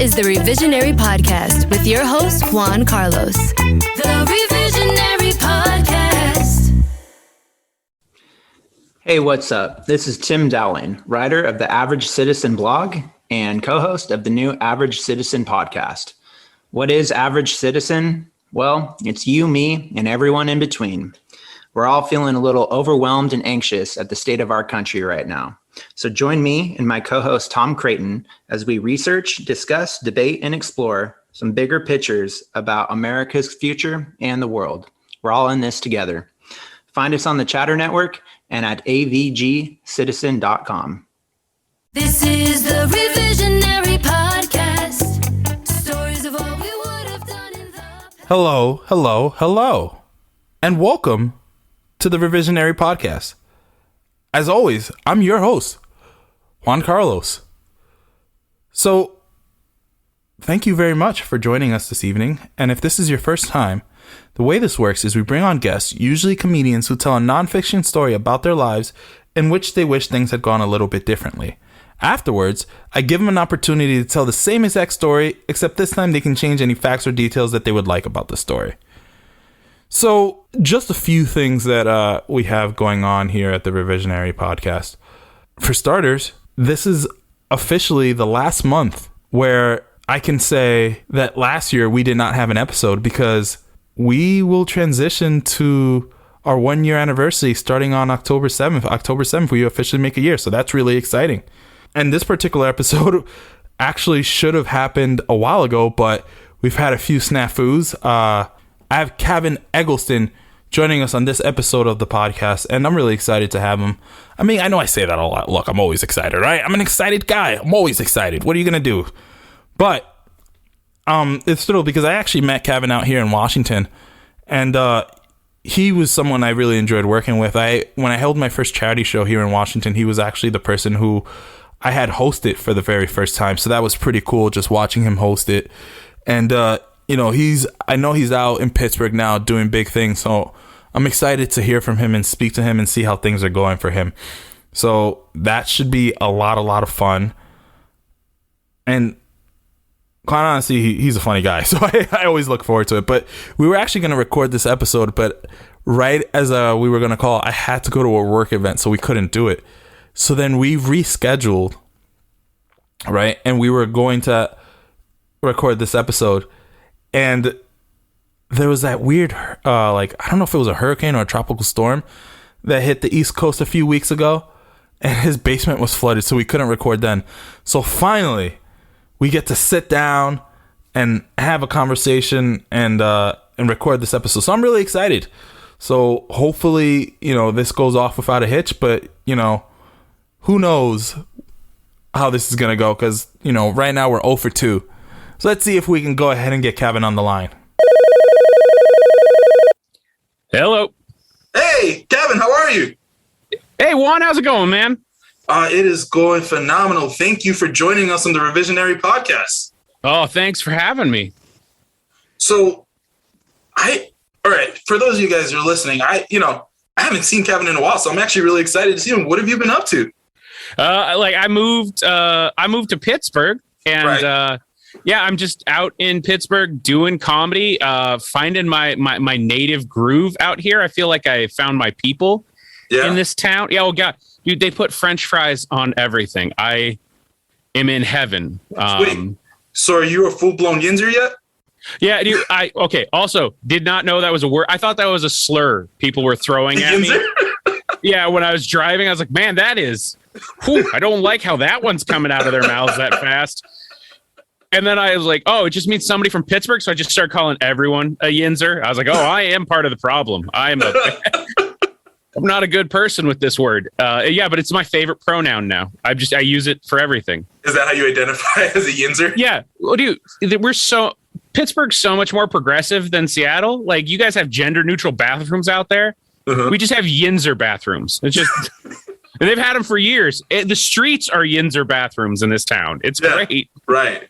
is the Revisionary Podcast with your host, Juan Carlos. The Revisionary Podcast. Hey, what's up? This is Tim Dowling, writer of the Average Citizen blog and co-host of the new Average Citizen podcast. What is Average Citizen? Well, it's you, me, and everyone in between. We're all feeling a little overwhelmed and anxious at the state of our country right now. So join me and my co-host Tom Creighton as we research, discuss, debate, and explore some bigger pictures about America's future and the world. We're all in this together. Find us on the Chatter Network and at avgcitizen.com. This is the Revisionary Podcast. Stories of all we would have done in the past. Hello, and welcome to the Revisionary Podcast. As always, I'm your host, Juan Carlos. So, thank you very much for joining us this evening. And if this is your first time, the way this works is we bring on guests, usually comedians, who tell a nonfiction story about their lives in which they wish things had gone a little bit differently. Afterwards, I give them an opportunity to tell the same exact story, except this time they can change any facts or details that they would like about the story. So, just a few things that we have going on here at the Revisionary Podcast. For starters, this is officially the last month where I can say that last year we did not have an episode because we will transition to our 1 year anniversary starting on October 7th. October 7th, we officially make a year. So that's really exciting. And this particular episode actually should have happened a while ago, but we've had a few snafus. I have Cavin Eggleston joining us on this episode of the podcast, and I'm really excited to have him. I mean, I know I say that a lot. Look, I'm always excited, right? I'm an excited guy. I'm always excited. What are you going to do? But it's thrilled because I actually met Cavin out here in Washington, and he was someone I really enjoyed working with. When I held my first charity show here in Washington, he was actually the person who I had hosted for the very first time. So that was pretty cool just watching him host it. And, I know he's out in Pittsburgh now doing big things. So I'm excited to hear from him and speak to him and see how things are going for him. So that should be a lot of fun. And quite honestly, he's a funny guy, so I always look forward to it. But we were actually going to record this episode, but right as we were going to call, I had to go to a work event, so we couldn't do it. So then we rescheduled, right? And we were going to record this episode, and there was that weird, I don't know if it was a hurricane or a tropical storm that hit the East Coast a few weeks ago, and his basement was flooded, so we couldn't record then. So finally, we get to sit down and have a conversation and record this episode. So I'm really excited. So hopefully, this goes off without a hitch, but, who knows how this is going to go? Because, right now we're 0 for 2. So let's see if we can go ahead and get Cavin on the line. Hello. Hey, Cavin, how are you? Hey, Juan, how's it going, man? It is going phenomenal. Thank you for joining us on the Revisionary Podcast. Oh, thanks for having me. So, all right, for those of you guys who are listening, I haven't seen Cavin in a while, so I'm actually really excited to see him. What have you been up to? I moved to Pittsburgh, and right. I'm just out in Pittsburgh doing comedy, finding my native groove out here. I feel like I found my people in this town. Yeah, oh God. Dude, they put French fries on everything. I am in heaven. Wait, so are you a full-blown yinzer yet? Yeah, dude. Also, did not know that was a word. I thought that was a slur people were throwing at me. Yeah, when I was driving, I was like, man, that is... Whew, I don't like how that one's coming out of their mouths that fast. And then I was like, oh, it just means somebody from Pittsburgh. So I just started calling everyone a yinzer. I was like, oh, I am part of the problem. I'm not a good person with this word. But it's my favorite pronoun now. I use it for everything. Is that how you identify as a yinzer? Yeah. Well, dude, Pittsburgh's so much more progressive than Seattle. Like, you guys have gender neutral bathrooms out there. Uh-huh. We just have yinzer bathrooms. It's just, and they've had them for years. The streets are yinzer bathrooms in this town. It's great. Right.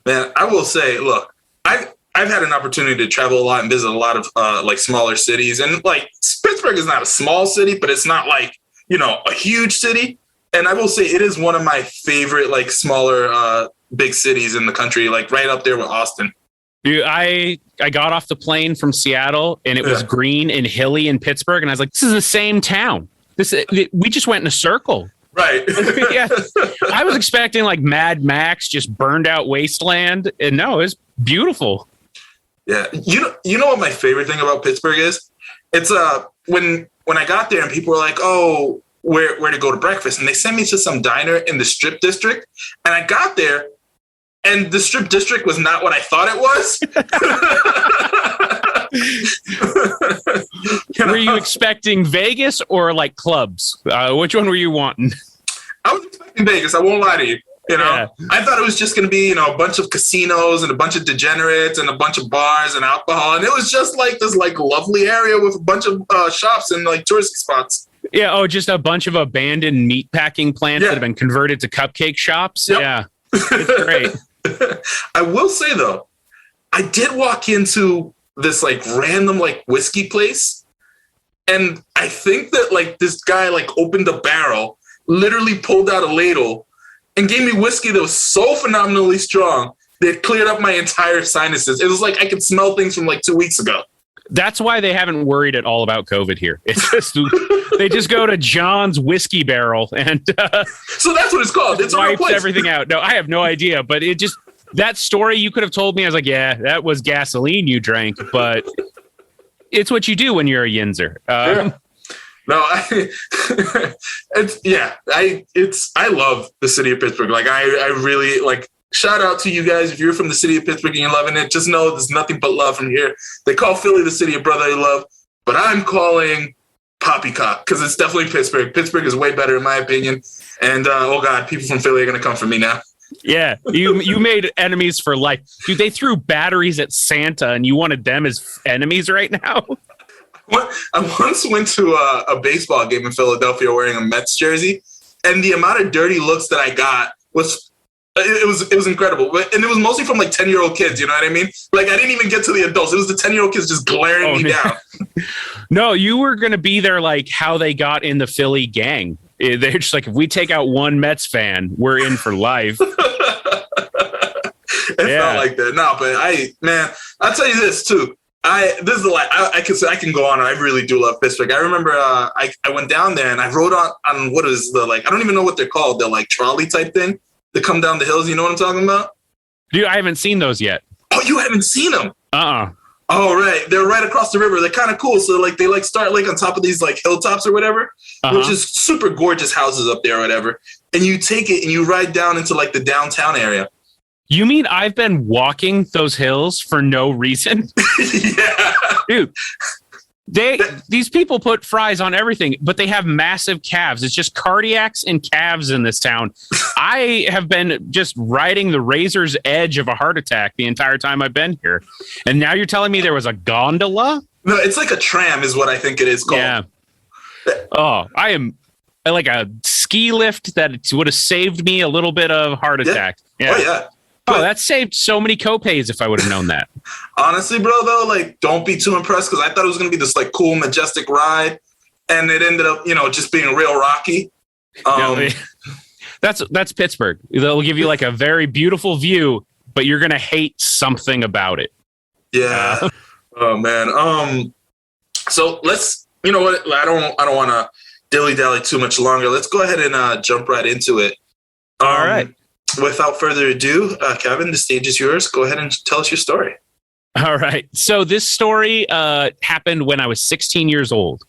Man, I will say, look, I've had an opportunity to travel a lot and visit a lot of smaller cities, and Pittsburgh is not a small city, but it's not a huge city. And I will say it is one of my favorite smaller big cities in the country, like right up there with Austin. Dude, I got off the plane from Seattle and it was green and hilly in Pittsburgh, and I was like, this is the same town. We just went in a circle. Right. Yeah. I was expecting like Mad Max, just burned out wasteland, and no, it's beautiful. Yeah. You know what my favorite thing about Pittsburgh is? It's when I got there and people were like, oh, where to go to breakfast, and they sent me to some diner in the Strip District, and I got there and the Strip District was not what I thought it was. Were you expecting Vegas or like clubs? Which one were you wanting? I was expecting Vegas. I won't lie to you. Yeah. I thought it was just going to be, a bunch of casinos and a bunch of degenerates and a bunch of bars and alcohol. And it was just like this like lovely area with a bunch of shops and like touristy spots. Yeah. Oh, just a bunch of abandoned meatpacking plants that have been converted to cupcake shops. Yep. Yeah. It's great. I will say though, I did walk into this like random like whiskey place, and I think that like this guy like opened a barrel, literally pulled out a ladle, and gave me whiskey that was so phenomenally strong that it cleared up my entire sinuses. It was like I could smell things from like 2 weeks ago. That's why they haven't worried at all about COVID here. It's just they just go to John's whiskey barrel and so that's what it's called. It's wipes everything out. No, I have no idea, but it just that story you could have told me. I was like, yeah, that was gasoline you drank, but it's what you do when you're a Yinzer. Yeah. No, I love the city of Pittsburgh. Like I really like. Shout out to you guys. If you're from the city of Pittsburgh and you're loving it, just know there's nothing but love from here. They call Philly the city of brotherly love, but I'm calling poppycock because it's definitely Pittsburgh. Pittsburgh is way better in my opinion. And oh God, people from Philly are going to come for me now. Yeah, you made enemies for life. Dude, they threw batteries at Santa and you wanted them as enemies right now? I once went to a baseball game in Philadelphia wearing a Mets jersey, and the amount of dirty looks that I got was incredible. And it was mostly from like 10-year-old kids, you know what I mean? Like I didn't even get to the adults. It was the 10-year-old kids just glaring me down. No, you were going to be there like how they got in the Philly gang. They're just like, if we take out one Mets fan, we're in for life. It felt like that. No, but I'll tell you this too. This is I can go on. I really do love Pittsburgh. I remember I went down there and I rode on what is the like, I don't even know what they're called. They're like trolley type thing. They come down the hills. You know what I'm talking about? Dude, I haven't seen those yet. Oh, you haven't seen them? Oh, right. They're right across the river. They're kind of cool. So like they like start like on top of these like hilltops or whatever, which is super gorgeous houses up there or whatever. And you take it and you ride down into like the downtown area. You mean I've been walking those hills for no reason? Yeah. Dude. These people put fries on everything, but they have massive calves. It's just cardiacs and calves in this town. I have been just riding the razor's edge of a heart attack the entire time I've been here. And now you're telling me there was a gondola? No, it's like a tram is what I think it is called. Yeah. Oh, I like a ski lift that would have saved me a little bit of heart attack. Yeah. Oh, yeah. Oh, that saved so many copays if I would have known that. Honestly, bro, though, like, don't be too impressed because I thought it was going to be this, like, cool, majestic ride. And it ended up, just being real rocky. That's Pittsburgh. They'll give you, like, a very beautiful view, but you're going to hate something about it. Yeah. Oh, man. So let's, you know what? I don't want to dilly-dally too much longer. Let's go ahead and jump right into it. All right. Without further ado, Cavin, the stage is yours. Go ahead and tell us your story. All right. So this story happened when I was 16 years old.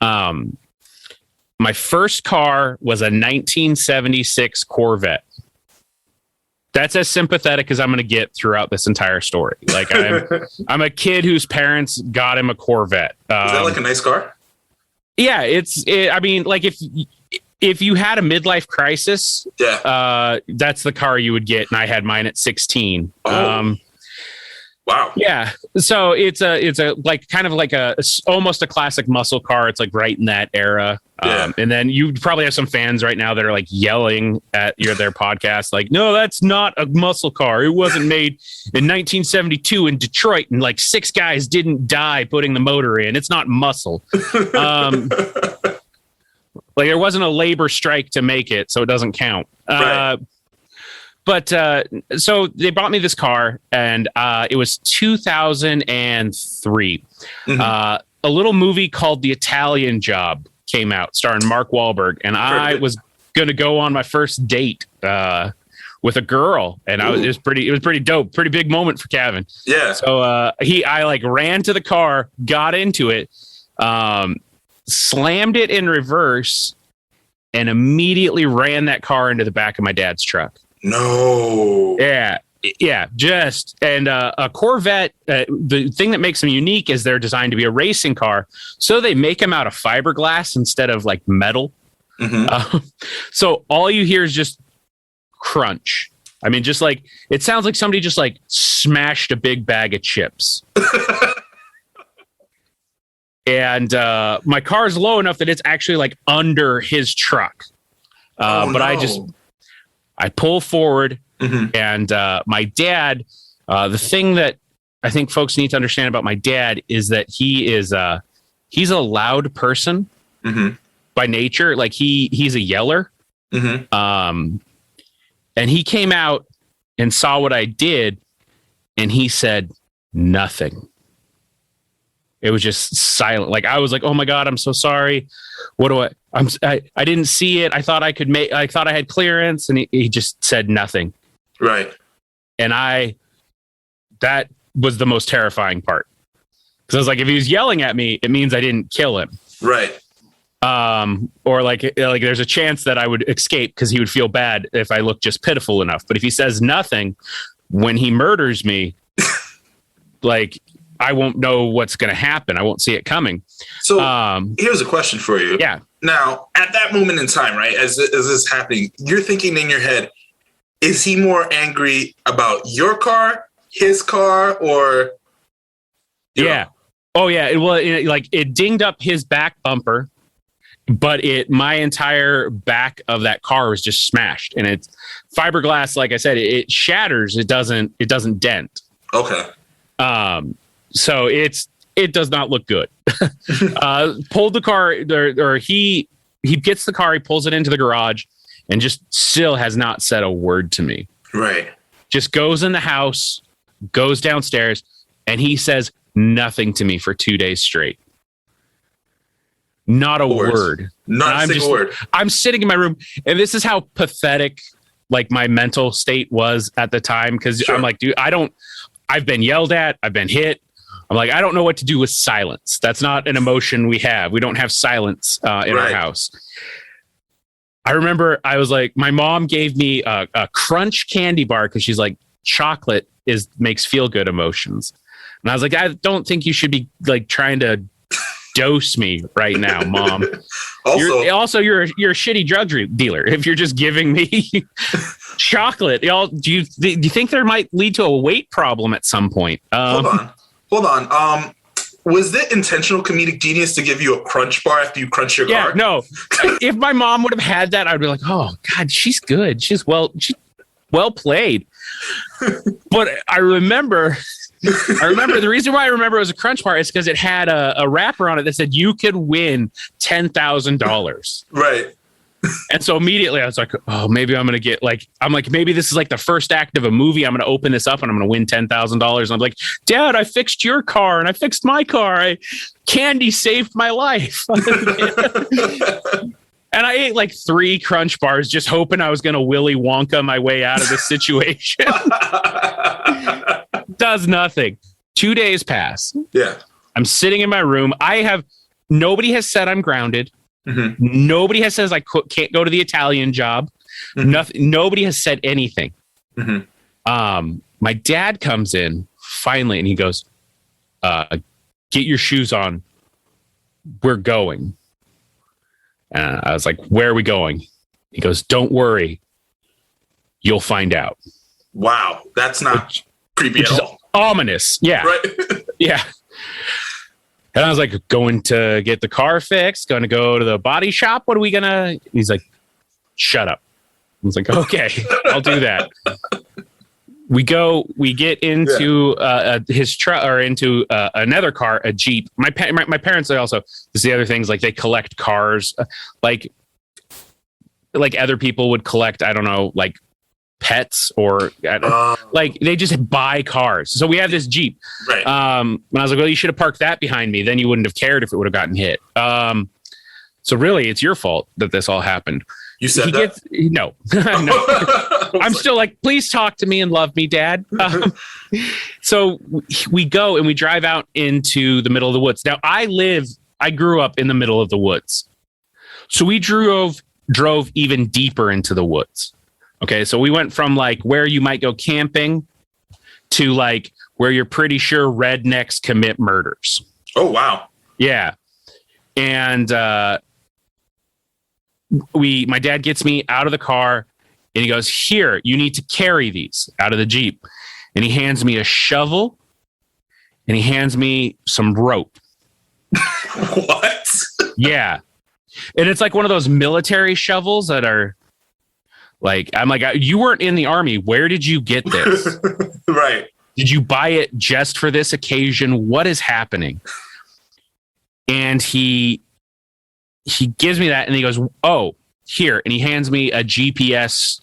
My first car was a 1976 Corvette. That's as sympathetic as I'm going to get throughout this entire story. Like I'm a kid whose parents got him a Corvette. Is that like a nice car? Yeah, I mean, like if you had a midlife crisis, that's the car you would get. And I had mine at 16. Oh. Wow. Yeah. So it's a like kind of like almost a classic muscle car. It's like right in that era. Yeah. And then you probably have some fans right now that are like yelling at their podcast. Like, no, that's not a muscle car. It wasn't made in 1972 in Detroit. And like 6 guys didn't die putting the motor in. It's not muscle. Like there wasn't a labor strike to make it, so it doesn't count. Right. But so they bought me this car, and it was 2003. A little movie called The Italian Job came out, starring Mark Wahlberg, and I was going to go on my first date with a girl, and it was pretty dope, pretty big moment for Cavin. Yeah. So I like ran to the car, got into it, slammed it in reverse, and immediately ran that car into the back of my dad's truck. No. Yeah. Just a Corvette. The thing that makes them unique is they're designed to be a racing car, so they make them out of fiberglass instead of like metal. So all you hear is just crunch. I mean, just like it sounds like somebody just like smashed a big bag of chips. And my car is low enough that it's actually like under his truck. But I pull forward, and my dad, the thing that I think folks need to understand about my dad is that he's a loud person by nature. Like he's a yeller. And he came out and saw what I did, and he said nothing. It was just silent. Like I was like, "Oh my God, I'm so sorry. What do I didn't see it. I thought I thought I had clearance." And he just said nothing. Right. And that was the most terrifying part. Because I was like, if he was yelling at me, it means I didn't kill him. Right. Or like there's a chance that I would escape because he would feel bad if I look just pitiful enough. But if he says nothing, when he murders me, like I won't know what's going to happen. I won't see it coming. So here's a question for you. Yeah. Now, at that moment in time, right, as this is happening, you're thinking in your head, is he more angry about your car, his car, or? Yeah. Oh, yeah. It dinged up his back bumper, but my entire back of that car was just smashed. And it's fiberglass. Like I said, it shatters. It doesn't dent. Okay. So it does not look good. Pulled the car, or he gets the car, he pulls it into the garage, and just still has not said a word to me. Right. Just goes in the house, goes downstairs, and he says nothing to me for 2 days straight. Not a word. Not a single word. I'm sitting in my room, and this is how pathetic like my mental state was at the time. Because I'm like, dude, I've been yelled at, I've been hit. I'm like, I don't know what to do with silence. That's not an emotion we have. We don't have silence in our house. I remember I was like, my mom gave me a Crunch candy bar because she's like, chocolate makes feel good emotions. And I was like, I don't think you should be like trying to dose me right now, Mom. You're a shitty drug dealer if you're just giving me chocolate. Do you think there might lead to a weight problem at some point? Hold on. Was it intentional comedic genius to give you a Crunch bar after you crunch your car? No. If my mom would have had that, I'd be like, oh God, she's good. She's well played. But I remember the reason why I remember it was a Crunch bar is because it had a wrapper on it that said you could win $10,000. Right. And so immediately I was like, oh, maybe I'm going to get maybe this is like the first act of a movie. I'm going to open this up and I'm going to win $10,000. And I'm like, Dad, I fixed your car and I fixed my car. Candy saved my life. And I ate like 3 Crunch bars just hoping I was going to Willy Wonka my way out of this situation. Does nothing. 2 days pass. Yeah. I'm sitting in my room. Nobody has said I'm grounded. Mm-hmm. Nobody has says I can't go to the Italian job. Mm-hmm. Nothing. Nobody has said anything. Mm-hmm. My dad comes in finally and he goes, get your shoes on. We're going. I was like, where are we going? He goes, don't worry. You'll find out. Wow. That's not creepy at all. Ominous. Yeah. Right. Yeah. And I was like, going to get the car fixed, going to go to the body shop. What are we going to? He's like, shut up. I was like, okay, I'll do that. We get into his truck or into another car, a Jeep. My parents, this is the other things, like they collect cars, like other people would collect, I don't know, like pets or like they just buy cars. So we have this Jeep. Right. And I was like, well, you should have parked that behind me. Then you wouldn't have cared if it would have gotten hit. So really, it's your fault that this all happened. You said that? No. No. I'm still like, please talk to me and love me, Dad. So we go and we drive out into the middle of the woods. Now, I grew up in the middle of the woods. So we drove even deeper into the woods. Okay, so we went from like where you might go camping to like where you're pretty sure rednecks commit murders. Oh, wow. Yeah. And my dad gets me out of the car and he goes, here, you need to carry these out of the Jeep. And he hands me a shovel and he hands me some rope. What? Yeah. And it's like one of those military shovels that are like, I'm like, you weren't in the army. Where did you get this? Right. Did you buy it just for this occasion? What is happening? And he gives me that and he goes, oh, here. And he hands me a GPS,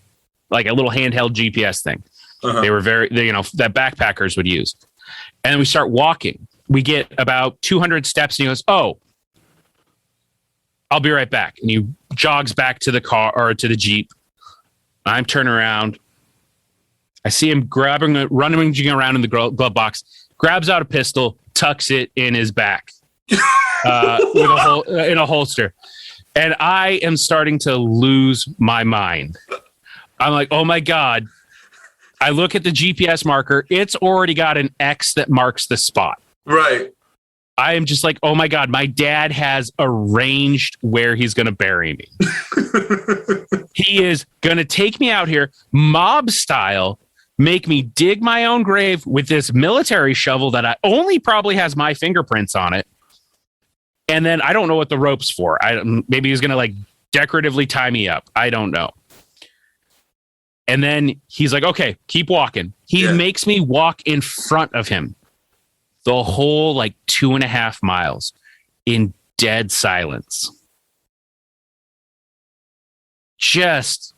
like a little handheld GPS thing. Uh-huh. They were that backpackers would use. And then we start walking. We get about 200 steps and he goes, oh, I'll be right back. And he jogs back to the car or to the Jeep. I'm turning around. I see him running around in the glove box, grabs out a pistol, tucks it in his back in a holster. And I am starting to lose my mind. I'm like, oh my God. I look at the GPS marker. It's already got an X that marks the spot. Right. I am just like, oh my God, my dad has arranged where he's going to bury me. He is going to take me out here, mob style, make me dig my own grave with this military shovel that I only probably has my fingerprints on it. And then I don't know what the rope's for. Maybe he's going to like decoratively tie me up. I don't know. And then he's like, okay, keep walking. He makes me walk in front of him the whole like 2.5 miles in dead silence. Just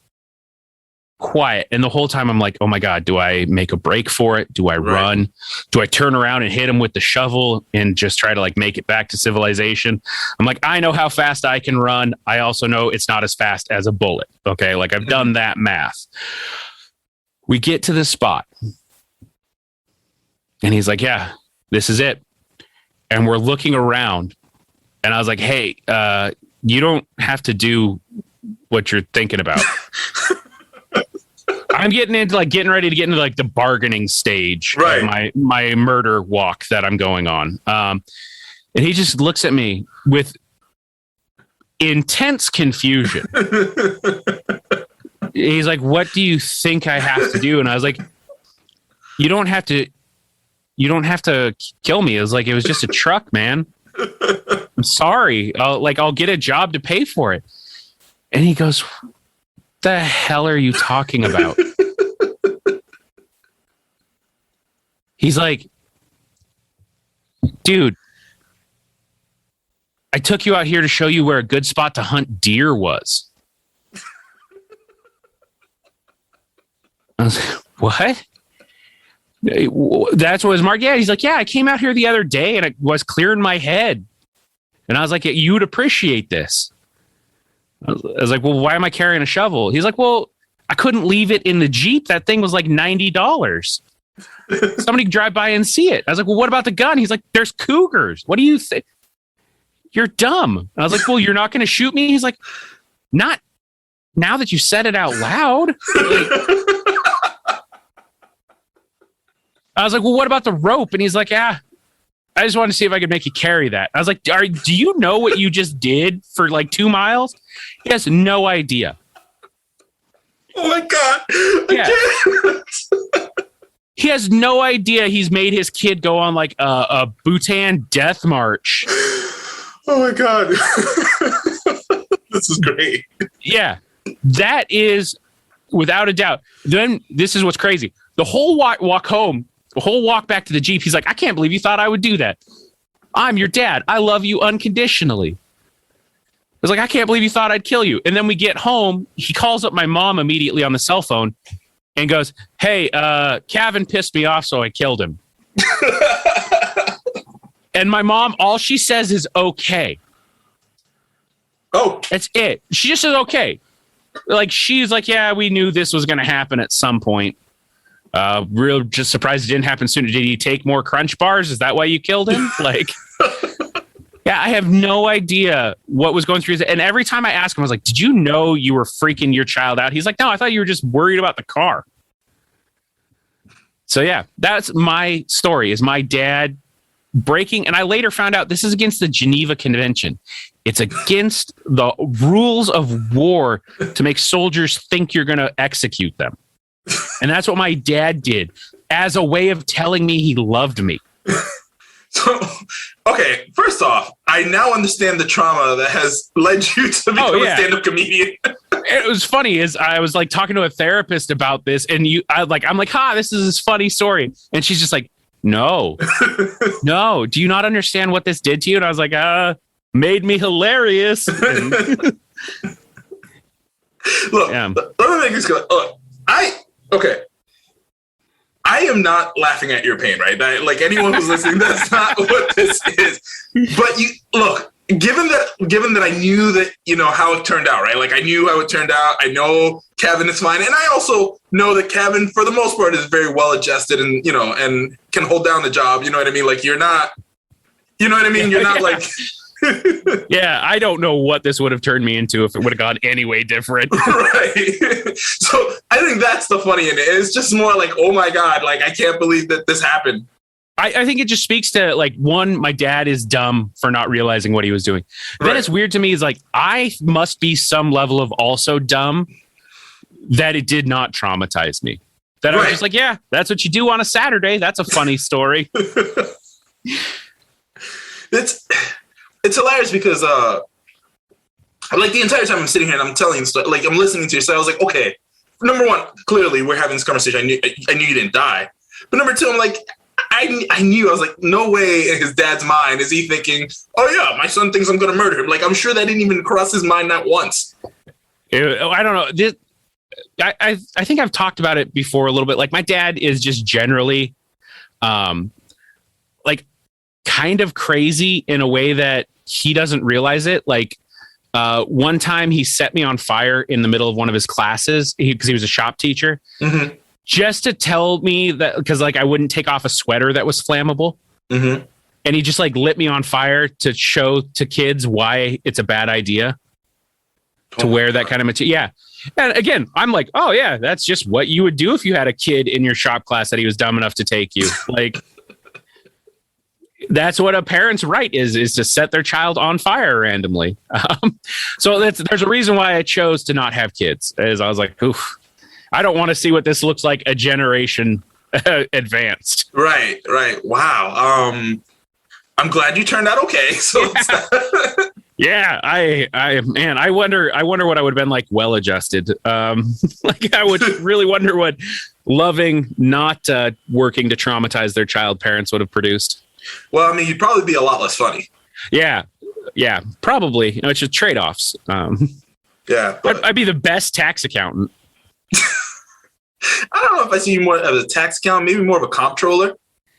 quiet. And the whole time I'm like, oh my God, do I make a break for it? Do I run? Do I turn around and hit him with the shovel and just try to like make it back to civilization? I'm like, I know how fast I can run. I also know it's not as fast as a bullet. Okay. Like I've done that math. We get to the spot and he's like, yeah, this is it. And we're looking around and I was like, hey, you don't have to do what you're thinking about. I'm getting ready to get into like the bargaining stage of my murder walk that I'm going on. And he just looks at me with intense confusion. He's like, what do you think I have to do? And I was like, you don't have to kill me. It was just a truck, man. I'm sorry. I'll get a job to pay for it. And he goes, the hell are you talking about? He's like, dude, I took you out here to show you where a good spot to hunt deer was. I was like, what? That's what was Mark. Yeah. He's like, yeah, I came out here the other day and it was clearing my head. And I was like, yeah, you'd appreciate this. I was like, well, why am I carrying a shovel? He's like, well, I couldn't leave it in the Jeep. That thing was like $90. Somebody could drive by and see it. I was like, well, what about the gun? He's like, there's cougars. What do you think? You're dumb. And I was like, well, you're not going to shoot me? He's like, not now that you said it out loud. I was like, well, what about the rope? And he's like, I just wanted to see if I could make you carry that. I was like, do you know what you just did for like 2 miles? He has no idea. Oh my God. Yeah. He has no idea he's made his kid go on like a Bhutan death march. Oh my God. This is great. Yeah. That is without a doubt. Then this is what's crazy. The whole walk home, the whole walk back to the Jeep, he's like, I can't believe you thought I would do that. I'm your dad. I love you unconditionally. I was like, I can't believe you thought I'd kill you. And then we get home. He calls up my mom immediately on the cell phone. and goes, "Hey, Cavin pissed me off, so I killed him." And my mom, all she says is "okay." Oh, That's it. She just says "okay." Like, she's like, "Yeah, we knew this was going to happen at some point. Real just surprised it didn't happen sooner. Did he take more Crunch bars? Is that why you killed him?" Like, yeah, I have no idea what was going through his. And every time I ask him, I was like, "Did you know you were freaking your child out?" He's like, "No, I thought you were just worried about the car." So yeah, that's my story, is my dad breaking. And I later found out this is against the Geneva Convention. It's against the rules of war to make soldiers think you're going to execute them. And that's what my dad did as a way of telling me he loved me. So, okay, first off, I now understand the trauma that has led you to become a stand-up comedian. It was funny, is I was like talking to a therapist about this, and I'm like, this is this funny story. And she's just like, no, do you not understand what this did to you? And I was like, made me hilarious. Look, let me make this clear. Look, I am not laughing at your pain, right? Like, anyone who's listening, that's not what this is. But given that I knew that, how it turned out, right? Like, I knew how it turned out. I know Cavin is fine. And I also know that Cavin, for the most part, is very well adjusted and, and can hold down the job. You know what I mean? Like, you're not, you know what I mean? You're not like... Yeah, I don't know what this would have turned me into if it would have gone any way different. Right. So I think that's the funny in it. It's just more like, oh my God, like, I can't believe that this happened. I think it just speaks to, like, one, my dad is dumb for not realizing what he was doing. Right. Then it's weird to me is like, I must be some level of also dumb that it did not traumatize me. That I was just like, yeah, that's what you do on a Saturday. That's a funny story. It's hilarious because, like, the entire time I'm sitting here and I'm telling you stuff, like, I'm listening to you, so I was like, okay, number one, clearly we're having this conversation. I knew you didn't die. But number two, I'm like, I knew, I was like, no way in his dad's mind is he thinking, oh yeah, my son thinks I'm going to murder him. Like, I'm sure that didn't even cross his mind, not once. I don't know. I think I've talked about it before a little bit. Like, my dad is just generally, like, kind of crazy in a way that he doesn't realize it. Like, one time he set me on fire in the middle of one of his classes because he was a shop teacher, just to tell me that, because, like, I wouldn't take off a sweater that was flammable. And he just, like, lit me on fire to show to kids why it's a bad idea to wear that kind of material. Yeah. And again, I'm like, oh yeah, that's just what you would do if you had a kid in your shop class that he was dumb enough to take you. Like, that's what a parent's right is to set their child on fire randomly. So there's a reason why I chose to not have kids. Is I was like, oof, I don't want to see what this looks like a generation advanced. Right. Wow. I'm glad you turned out okay. So yeah, I wonder what I would have been like well adjusted. Like, I would really wonder what loving, not working to traumatize their child parents would have produced. Well, I mean, you'd probably be a lot less funny. Yeah, probably. It's just trade-offs. Yeah, but I'd be the best tax accountant. I don't know if I see you more as a tax accountant, maybe more of a comptroller.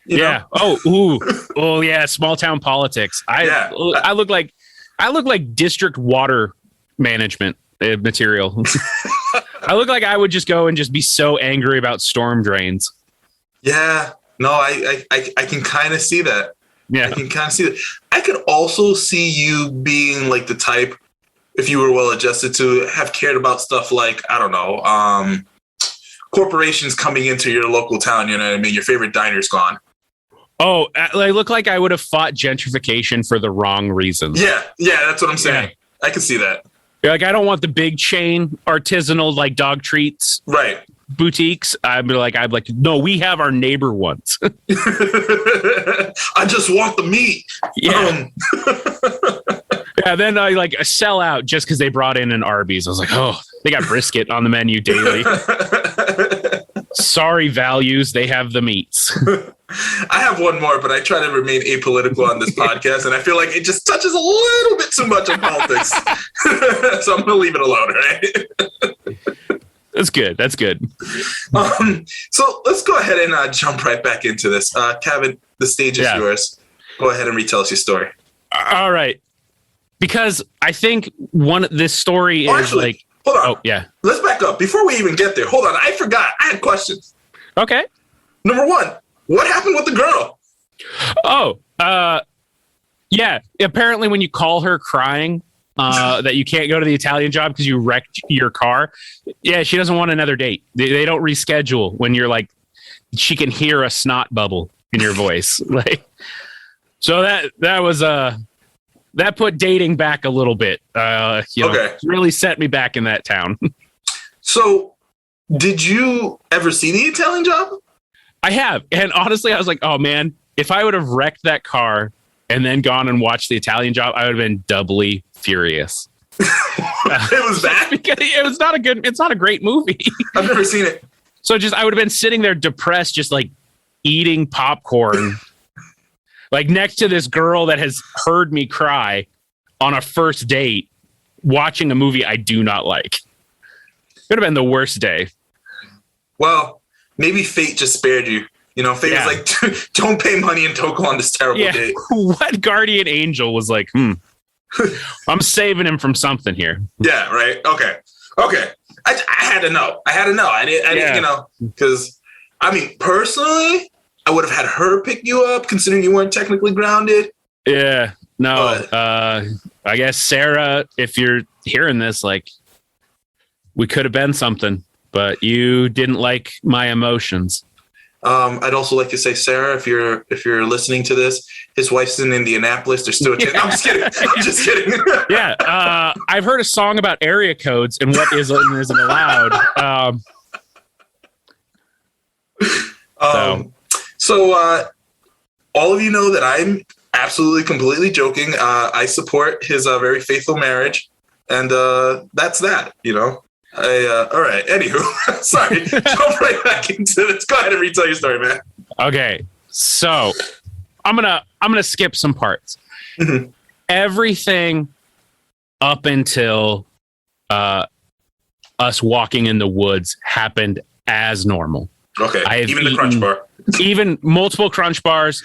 You know? Oh, yeah. Small town politics. I look like district water management material. I look like I would just go and just be so angry about storm drains. Yeah. No, I can kind of see that. Yeah. I can kind of see that. I could also see you being like the type, if you were well adjusted, to have cared about stuff like, I don't know, corporations coming into your local town, you know what I mean? Your favorite diner's gone. Oh, I look like I would have fought gentrification for the wrong reasons. Yeah, that's what I'm saying. Yeah. I can see that. Like, I don't want the big chain artisanal, like, dog treats. Right. Boutiques. I'd be like, no, we have our neighbor ones. I just want the meat. Yeah. Yeah. Then I like sell out just because they brought in an Arby's. I was like, oh, they got brisket on the menu daily. Sorry, values. They have the meats. I have one more, but I try to remain apolitical on this podcast, and I feel like it just touches a little bit too much on politics. So I'm going to leave it alone, right? That's good. That's good. So let's go ahead and jump right back into this. Cavin, the stage is yours. Go ahead and retell us your story. All right. Because I think this story is actually, like. Hold on. Oh, yeah. Let's back up. Before we even get there, hold on. I forgot. I had questions. Okay. Number one, what happened with the girl? Oh, yeah. Apparently, when you call her crying that you can't go to the Italian job because you wrecked your car, yeah, she doesn't want another date. They don't reschedule when you're like, she can hear a snot bubble in your voice. Like, so that was that put dating back a little bit. Really set me back in that town. So, did you ever see the Italian job? I have, and honestly, I was like, oh man, if I would have wrecked that car and then gone and watched the Italian job, I would have been doubly furious. It was that? Because it's not a great movie. I've never seen it. So I would have been sitting there depressed, just like eating popcorn, like next to this girl that has heard me cry on a first date, watching a movie I do not like. It would have been the worst day. Well, maybe fate just spared you. You know, fate was like, don't pay money and don't go on this terrible date. What guardian angel was like, I'm saving him from something here. Yeah, right. Okay. I had to know. I didn't, you know, because I mean, personally, I would have had her pick you up considering you weren't technically grounded. Yeah. No, I guess Sarah, if you're hearing this, like, we could have been something, but you didn't like my emotions. I'd also like to say, Sarah, if you're listening to this, his wife's in Indianapolis. They're still. Yeah. I'm just kidding. Yeah, I've heard a song about area codes and what is and isn't allowed. So all of you know that I'm absolutely, completely joking. I support his very faithful marriage, and that's that. You know. All right. Anywho, sorry. Jump right back into this. Go ahead and retell your story, man. Okay, so I'm gonna skip some parts. Mm-hmm. Everything up until us walking in the woods happened as normal. Okay. Even the crunch bar. Even multiple crunch bars.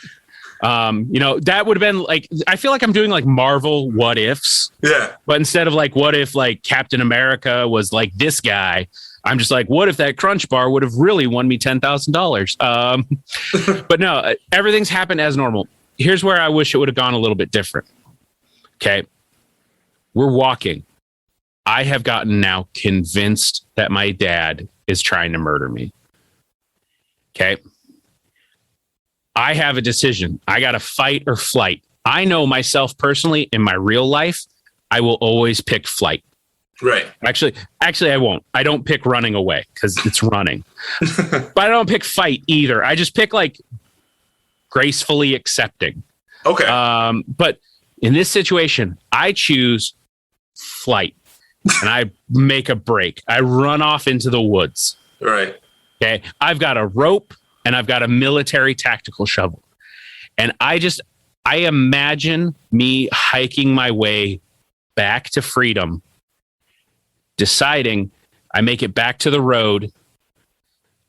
You know, that would have been like, I feel like I'm doing like Marvel what ifs. Yeah. But instead of like, what if like Captain America was like this guy, I'm just like, what if that crunch bar would have really won me $10,000? But no, everything's happened as normal. Here's where I wish it would have gone a little bit different. Okay. We're walking. I have gotten now convinced that my dad is trying to murder me. Okay. I have a decision. I got to fight or flight. I know myself personally in my real life, I will always pick flight. Right. Actually, I won't. I don't pick running away because it's running. But I don't pick fight either. I just pick like gracefully accepting. Okay. But in this situation, I choose flight and I make a break. I run off into the woods. Right. Okay. I've got a rope and I've got a military tactical shovel. And I imagine me hiking my way back to freedom, deciding I make it back to the road.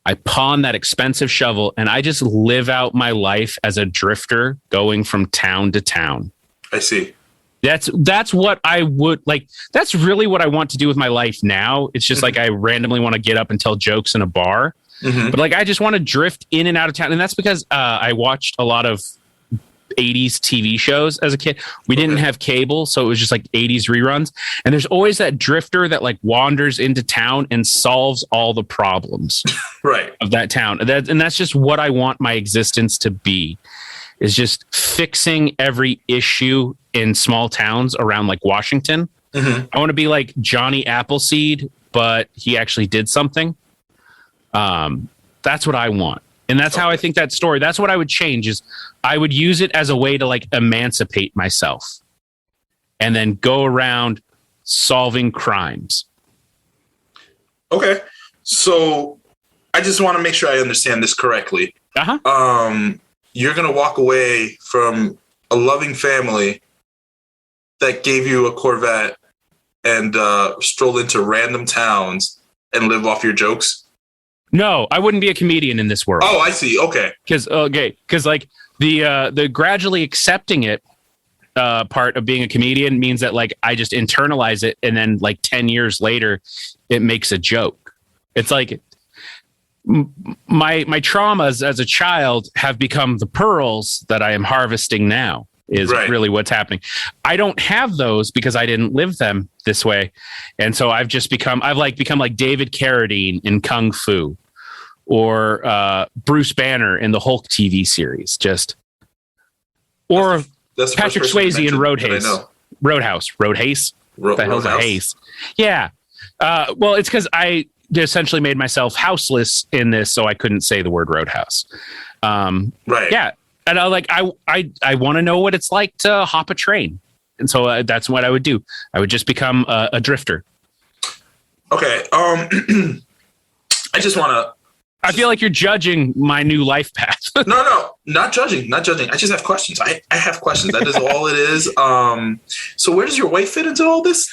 I pawn that expensive shovel and I just live out my life as a drifter going from town to town. I see. That's what I would like. That's really what I want to do with my life now. It's just like I randomly want to get up and tell jokes in a bar. Mm-hmm. But like, I just want to drift in and out of town. And that's because I watched a lot of 80s TV shows as a kid. We didn't have cable, so it was just like 80s reruns. And there's always that drifter that like wanders into town and solves all the problems of that town. And that's just what I want my existence to be, is just fixing every issue in small towns around like Washington. Mm-hmm. I want to be like Johnny Appleseed, but he actually did something. That's what I want. And that's how I think that story, that's what I would change, is I would use it as a way to like emancipate myself and then go around solving crimes. Okay. So I just want to make sure I understand this correctly. You're going to walk away from a loving family that gave you a Corvette and stroll into random towns and live off your jokes? No, I wouldn't be a comedian in this world. Oh, I see. Okay. Because like the gradually accepting it part of being a comedian means that like I just internalize it, and then like 10 years later, it makes a joke. It's like my traumas as a child have become the pearls that I am harvesting now. Is Right. really what's happening. I don't have those because I didn't live them this way, and so I've become like David Carradine in Kung Fu, or Bruce Banner in the Hulk TV series, or That's the first Patrick person you Swayze in mentioned that I know. Roadhouse. What the hell's a Roadhouse? haze? Yeah. Well, it's because I essentially made myself houseless in this, so I couldn't say the word Roadhouse. Right. Yeah. And I want to know what it's like to hop a train. And so that's what I would do. I would just become a drifter. Okay. I just want to. I feel like you're judging my new life path. No, not judging. I just have questions. I have questions. That is all it is. So where does your wife fit into all this?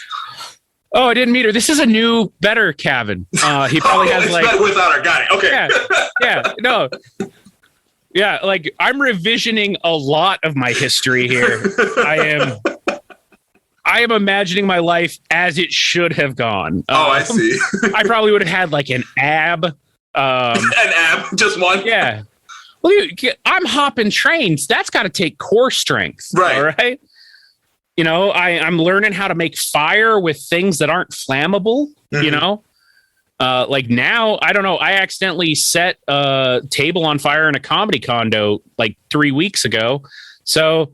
Oh, I didn't meet her. This is a new, better Cavin. He probably has it's like better without her. Got it. Okay. no. Yeah, like I'm revisioning a lot of my history here. I am imagining my life as it should have gone. I see. I probably would have had like an ab. An ab, just one. Yeah. Well, I'm hopping trains. That's got to take core strength. Right. All right. You know, I'm learning how to make fire with things that aren't flammable, Mm-hmm. you know? Like now, I don't know. I accidentally set a table on fire in a comedy condo like 3 weeks ago. So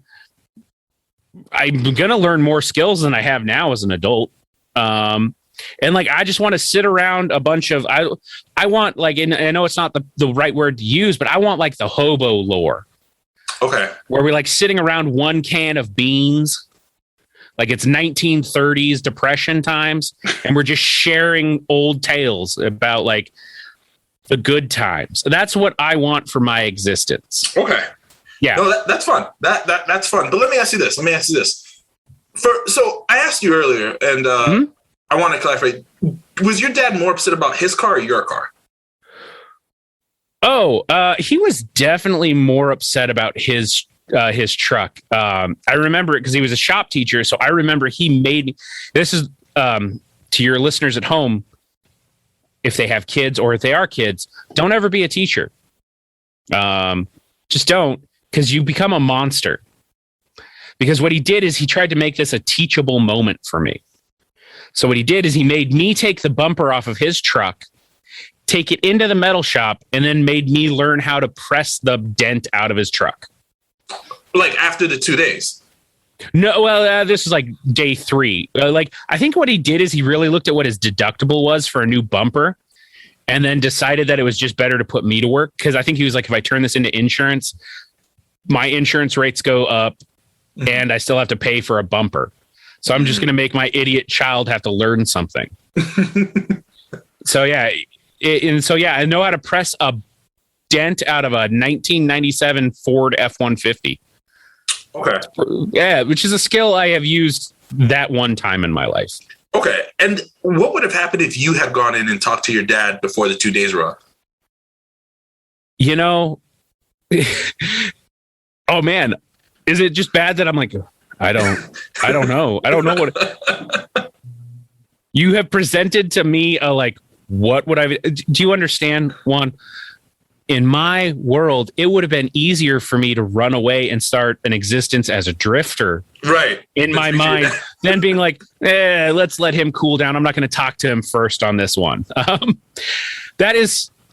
I'm going to learn more skills than I have now as an adult. And like, I just want to sit around a bunch of, I want like, and I know it's not the right word to use, but I want like the hobo lore. Okay. Where we're like sitting around one can of beans. Like it's 1930s depression times, and we're just sharing old tales about like the good times. That's what I want for my existence. Okay. Yeah. No, that's fun. That's fun. But let me ask you this. So I asked you earlier, and I want to clarify. Was your dad more upset about his car or your car? Oh, he was definitely more upset about his truck. I remember it because he was a shop teacher. So I remember he made me. This is to your listeners at home. If they have kids or if they are kids, don't ever be a teacher. Just don't, because you become a monster. Because what he did is he tried to make this a teachable moment for me. So what he did is he made me take the bumper off of his truck, take it into the metal shop, and then made me learn how to press the dent out of his truck. Like after the 2 days? No, well, this is like day 3. Like, I think what he did is he really looked at what his deductible was for a new bumper and then decided that it was just better to put me to work. Because I think he was like, if I turn this into insurance, my insurance rates go up and I still have to pay for a bumper. So I'm just going to make my idiot child have to learn something. So, yeah. I know how to press a dent out of a 1997 Ford F-150. Okay. Yeah, which is a skill I have used that one time in my life. Okay. And what would have happened if you had gone in and talked to your dad before the 2 days were up? You know, oh man, is it just bad that I'm like, I don't know. I don't know what you have presented to me. Like, what would I, do you understand, Juan? In my world, it would have been easier for me to run away and start an existence as a drifter. Right. In my mind, than being like, let's let him cool down. I'm not going to talk to him first on this one. I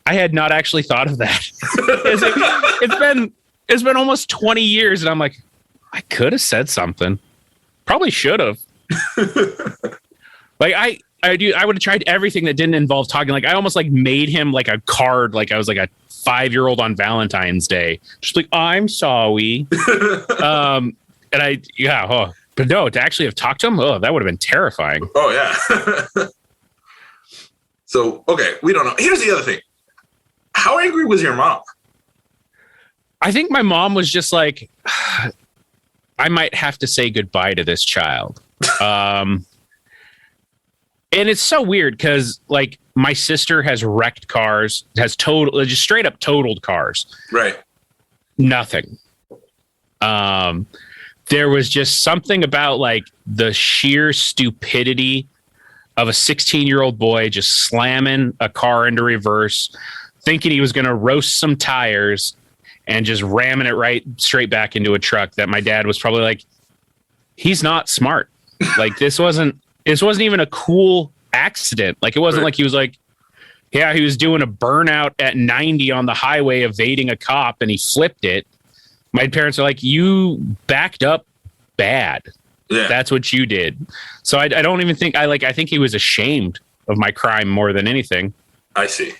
had not actually thought of that. It's been almost 20 years, and I'm like, I could have said something. Probably should have. Like I would have tried everything that didn't involve talking. Like I almost like made him like a card, like I was like a 5-year-old on Valentine's Day. Just like, I'm sorry. But no, to actually have talked to him, that would have been terrifying. Oh yeah. So, okay, we don't know. Here's the other thing. How angry was your mom? I think my mom was just like, I might have to say goodbye to this child. And it's so weird because like my sister has wrecked cars, just straight up totaled cars. Right. Nothing. There was just something about like the sheer stupidity of a 16-year-old boy just slamming a car into reverse, thinking he was going to roast some tires and just ramming it right straight back into a truck that my dad was probably like, he's not smart. Like this wasn't even a cool accident. Like it wasn't like he was like, yeah, he was doing a burnout at 90 on the highway evading a cop and he flipped it. My parents are like, you backed up bad. Yeah. That's what you did. So I don't even think I think he was ashamed of my crime more than anything. I see.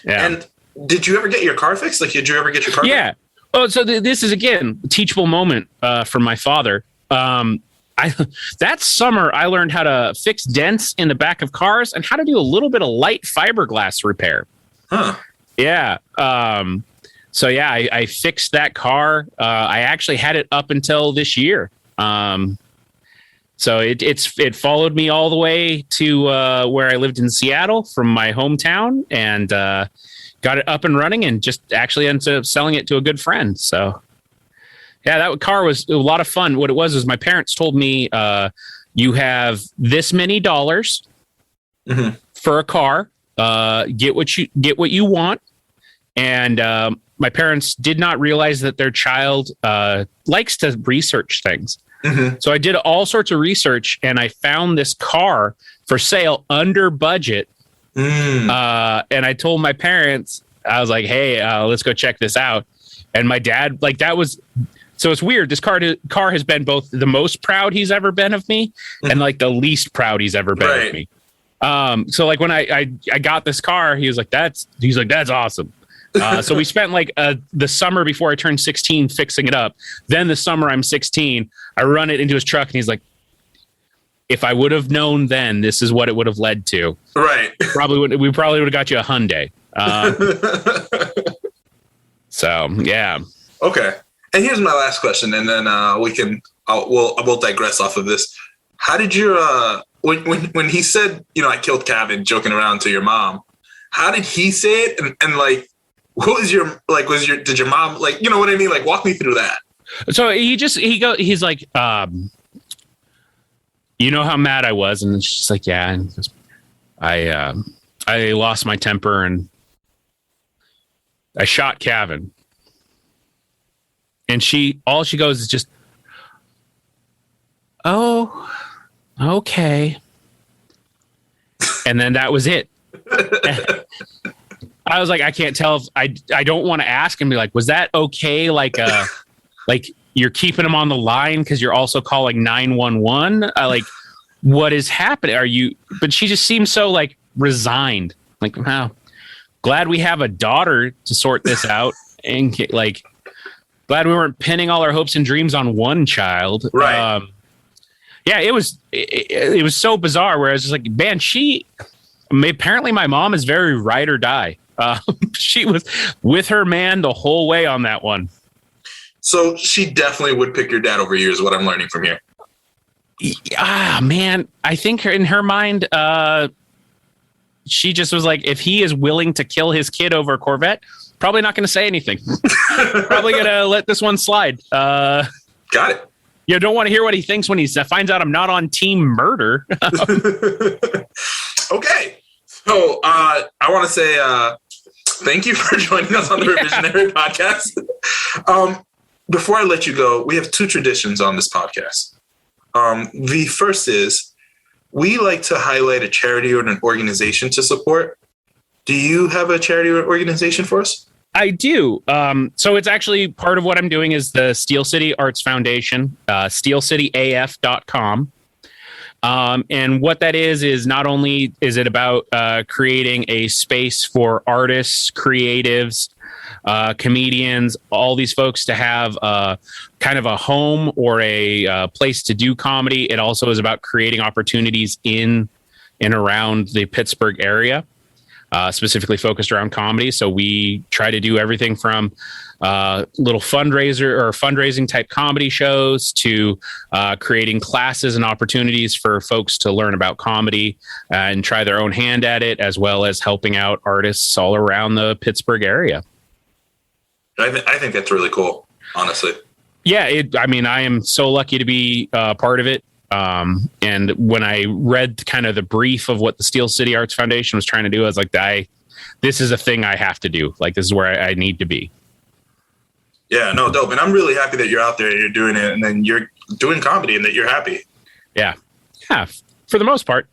Yeah. And did you ever get your car fixed? Like, did you ever get your car Yeah. fixed? Oh, so this is again a teachable moment from my father. That summer I learned how to fix dents in the back of cars and how to do a little bit of light fiberglass repair. Huh. Yeah. So yeah, I fixed that car. I actually had it up until this year. So it followed me all the way to where I lived in Seattle from my hometown, and got it up and running, and just actually ended up selling it to a good friend. So yeah, that car was a lot of fun. What it was is my parents told me, you have this many dollars for a car. Get what you want. And my parents did not realize that their child likes to research things. So I did all sorts of research, and I found this car for sale under budget. And I told my parents, I was like, hey, let's go check this out. And my dad, like, that was, so it's weird. This car has been both the most proud he's ever been of me and like the least proud he's ever been of me. So like when I got this car, he's like, that's awesome. So we spent like the summer before I turned 16 fixing it up. Then the summer I'm 16, I run it into his truck and he's like, if I would have known then, this is what it would have led to. Right. We probably would have got you a Hyundai. So yeah. Okay. And here's my last question, and then we'll digress off of this. How did your when he said, I killed Cavin, joking around to your mom, how did he say it? And like, what was your did your mom, like, you know what I mean? Like, walk me through that. So he's like, you know how mad I was? And she's like, yeah. And he goes, I lost my temper and I shot Cavin. And all she goes is just, oh, okay. And then that was it. I was like, I can't tell if I don't want to ask and be like, was that okay? Like, like you're keeping him on the line because you're also calling 911. Like, what is happening? But she just seems so like resigned. Like, wow, glad we have a daughter to sort this out, and like, glad we weren't pinning all our hopes and dreams on one child. Right. Yeah, it was so bizarre. Where I was just like, man, apparently my mom is very ride or die. She was with her man the whole way on that one. So she definitely would pick your dad over you, is what I'm learning from here. Man, I think in her mind, she just was like, if he is willing to kill his kid over a Corvette, probably not going to say anything. Probably going to let this one slide. Got it. You don't want to hear what he thinks when he finds out I'm not on team murder. Okay. So I want to say thank you for joining us on the Revisionary Podcast. Before I let you go, we have two traditions on this podcast. The first is we like to highlight a charity or an organization to support. Do you have a charity or organization for us? I do. So it's actually part of what I'm doing is the Steel City Arts Foundation, steelcityaf.com. And what that is not only is it about creating a space for artists, creatives, comedians, all these folks to have kind of a home or a place to do comedy. It also is about creating opportunities in and around the Pittsburgh area. specifically focused around comedy. So we try to do everything from little fundraising type comedy shows to creating classes and opportunities for folks to learn about comedy and try their own hand at it, as well as helping out artists all around the Pittsburgh area. I think that's really cool, honestly. Yeah, I am so lucky to be part of it. And when I read kind of the brief of what the Steel City Arts Foundation was trying to do, I was like, this is a thing I have to do. Like, this is where I need to be. Yeah, no, dope. And I'm really happy that you're out there and you're doing it, and then you're doing comedy and that you're happy. Yeah, for the most part.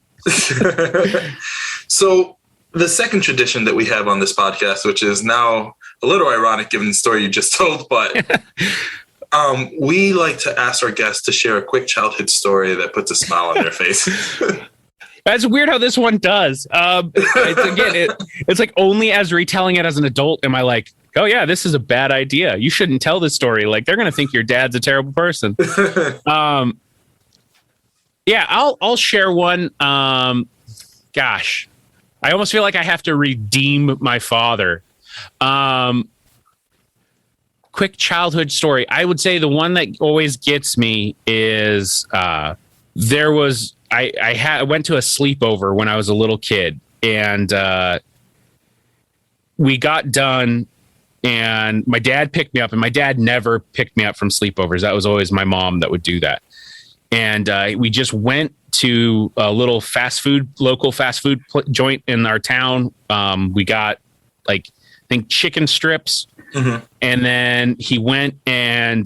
So the second tradition that we have on this podcast, which is now a little ironic given the story you just told, but we like to ask our guests to share a quick childhood story that puts a smile on their face. That's weird how this one does. It's like only as retelling it as an adult am I like, oh yeah, this is a bad idea. You shouldn't tell this story. Like, they're going to think your dad's a terrible person. Yeah, I'll share one. Gosh, I almost feel like I have to redeem my father. Quick childhood story. I would say the one that always gets me is I went to a sleepover when I was a little kid, and we got done, and my dad picked me up, and my dad never picked me up from sleepovers. That was always my mom that would do that. And we just went to a little local fast food joint in our town. We got I think chicken strips. Mm-hmm. And then he went and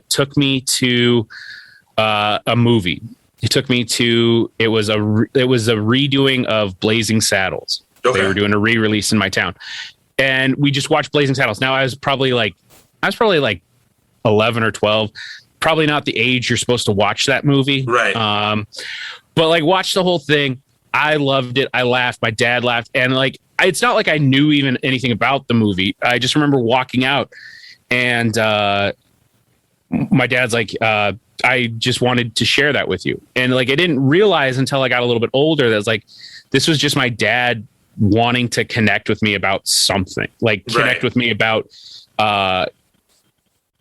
took me to a movie. He took me to, it was a redoing of Blazing Saddles. Okay. They were doing a re-release in my town. And we just watched Blazing Saddles. Now I was probably like 11 or 12. Probably not the age you're supposed to watch that movie. Right. But watch the whole thing. I loved it. I laughed. My dad laughed. And it's not like I knew even anything about the movie. I just remember walking out, and my dad's like, I just wanted to share that with you. And I didn't realize until I got a little bit older that this was just my dad wanting to connect with me about something, connect with me about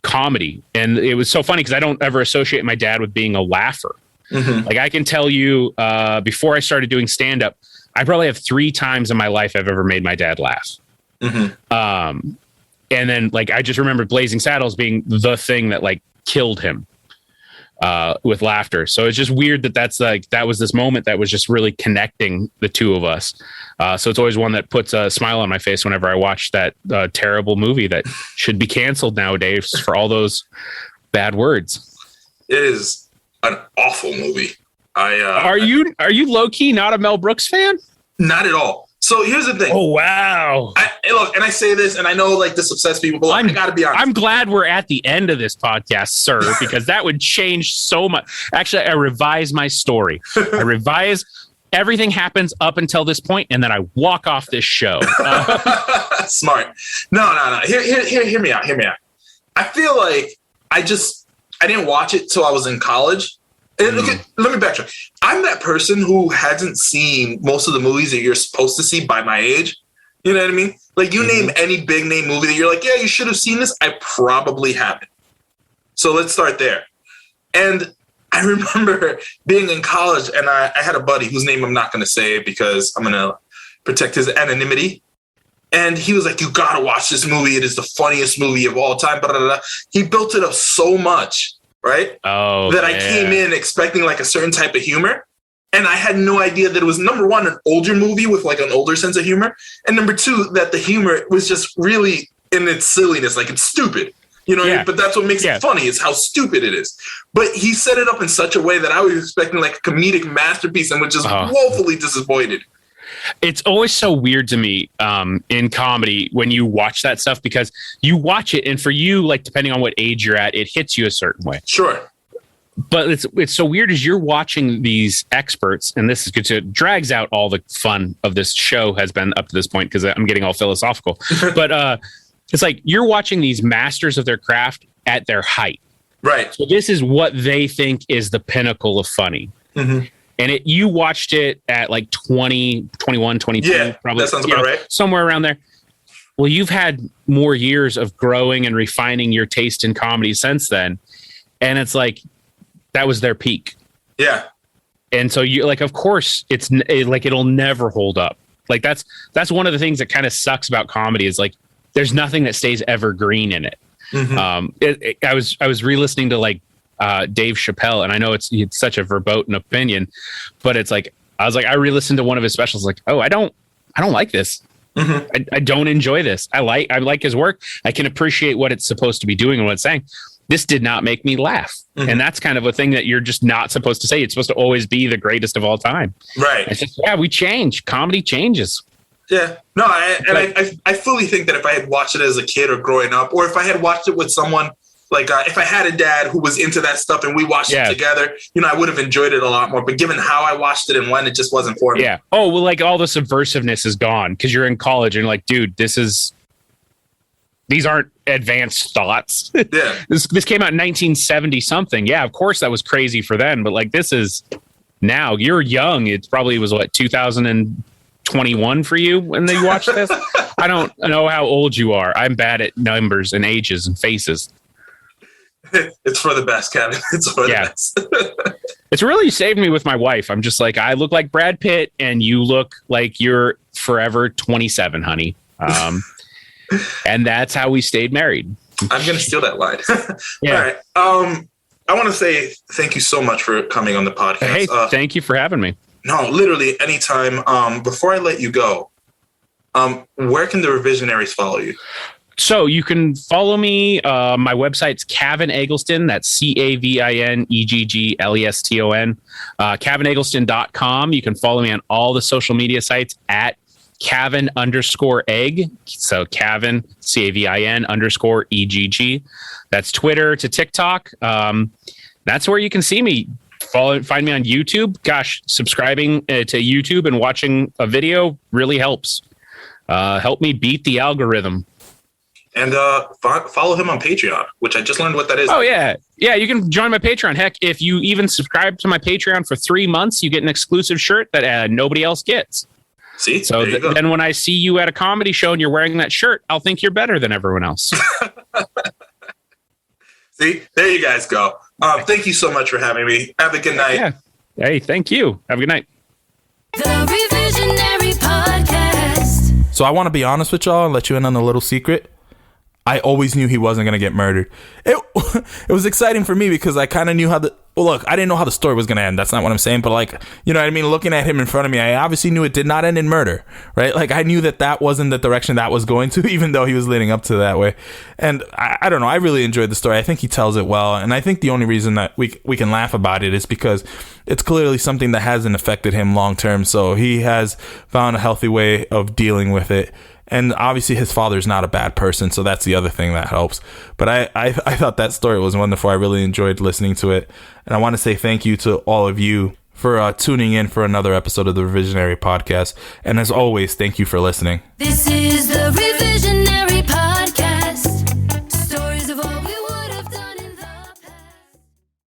comedy. And it was so funny because I don't ever associate my dad with being a laugher. Mm-hmm. I can tell you, before I started doing stand-up, I probably have 3 times in my life I've ever made my dad laugh. Mm-hmm. And then I just remember Blazing Saddles being the thing that killed him with laughter. So it's just weird that was this moment that was just really connecting the two of us. So it's always one that puts a smile on my face whenever I watch that terrible movie that should be canceled nowadays for all those bad words. It is an awful movie. Are you low key not a Mel Brooks fan? Not at all. So here's the thing. Oh wow! Look, and I say this, and I know this upsets people, but I got to be honest. I'm glad we're at the end of this podcast, sir, because that would change so much. Actually, I revise my story. I revise everything happens up until this point, and then I walk off this show. Smart. No. Hear me out. I feel like I didn't watch it till I was in college. And let me backtrack. I'm that person who hasn't seen most of the movies that you're supposed to see by my age. You know what I mean? Name any big name movie that you're yeah, you should have seen this. I probably haven't. So let's start there. And I remember being in college, and I had a buddy whose name I'm not going to say because I'm going to protect his anonymity. And he was like, you got to watch this movie. It is the funniest movie of all time. Blah, blah, blah. He built it up so much. Right? Oh, that I came in expecting a certain type of humor. And I had no idea that it was, number one, an older movie with an older sense of humor. And number two, that the humor was just really in its silliness. It's stupid. You know what I mean? But that's what makes it funny is how stupid it is. But he set it up in such a way that I was expecting a comedic masterpiece and was just woefully disappointed. It's always so weird to me in comedy when you watch that stuff because you watch it and for you, depending on what age you're at, it hits you a certain way. Sure. But it's so weird as you're watching these experts, and this is good. So it drags out all the fun of this show has been up to this point because I'm getting all philosophical. But it's you're watching these masters of their craft at their height. Right. So this is what they think is the pinnacle of funny. Mm-hmm. And you watched it at like 20, 21, 22, Yeah, probably. that sounds about right. Somewhere around there. Well, you've had more years of growing and refining your taste in comedy since then. And it's like, that was their peak. Yeah. And so you're like, of course it'll never hold up. Like that's one of the things that kind of sucks about comedy is like, there's nothing that stays evergreen in it. Mm-hmm. I was re-listening to like Dave Chappelle, and I know it's such a verboten opinion, but it's like, I re-listened to one of his specials, like, oh, I don't like this. Mm-hmm. I don't enjoy this. I like his work. I can appreciate what it's supposed to be doing and what it's saying. This did not make me laugh. Mm-hmm. And that's kind of a thing that you're just not supposed to say. It's supposed to always be the greatest of all time. Right. It's just, we change. Comedy changes. Yeah. No, I fully think that if I had watched it as a kid or growing up, or if I had watched it with someone, like if I had a dad who was into that stuff and we watched it together, I would have enjoyed it a lot more. But given how I watched it and when, it just wasn't for me. Yeah. Oh, well, like all the subversiveness is gone because you're in college and you're like, dude, these aren't advanced thoughts. Yeah. This came out in 1970 something. Yeah, of course that was crazy for then, but like this is now. You're young. It probably was 2021 for you when they watched this. I don't know how old you are. I'm bad at numbers and ages and faces. It's for the best, Kevin. It's for the best. It's really saved me with my wife. I'm just like, I look like Brad Pitt and you look like you're forever 27, honey. And that's how we stayed married. I'm going to steal that line. Yeah. All right. I want to say thank you so much for coming on the podcast. Hey, thank you for having me. No, literally anytime. Before I let you go, where can the Revisionaries follow you? So you can follow me. My website's Cavin Eggleston. That's CavinEggleston. CavinEggleston.com. You can follow me on all the social media sites at Cavin_egg. So Cavin, CAVIN_EGG. That's Twitter to TikTok. That's where you can see me. Find me on YouTube. Gosh, subscribing to YouTube and watching a video really helps. Help me beat the algorithm. And follow him on Patreon, which I just learned what that is. Oh, yeah. Yeah, you can join my Patreon. Heck, if you even subscribe to my Patreon for 3 months, you get an exclusive shirt that nobody else gets. See? So then when I see you at a comedy show and you're wearing that shirt, I'll think you're better than everyone else. See? There you guys go. Thank you so much for having me. Have a good night. Yeah. Hey, thank you. Have a good night. The Revisionary Podcast. So I want to be honest with y'all and let you in on a little secret. I always knew he wasn't going to get murdered. It was exciting for me because I kind of knew look, I didn't know how the story was going to end. That's not what I'm saying. But like, you know what I mean? Looking at him in front of me, I obviously knew it did not end in murder, right? Like I knew that wasn't the direction that was going to, even though he was leading up to that way. And I don't know. I really enjoyed the story. I think he tells it well. And I think the only reason that we can laugh about it is because it's clearly something that hasn't affected him long term. So he has found a healthy way of dealing with it. And obviously his father's not a bad person, so that's the other thing that helps. But I thought that story was wonderful. I really enjoyed listening to it. And I want to say thank you to all of you for tuning in for another episode of the Revisionary Podcast. And as always, thank you for listening. This is the Revisionary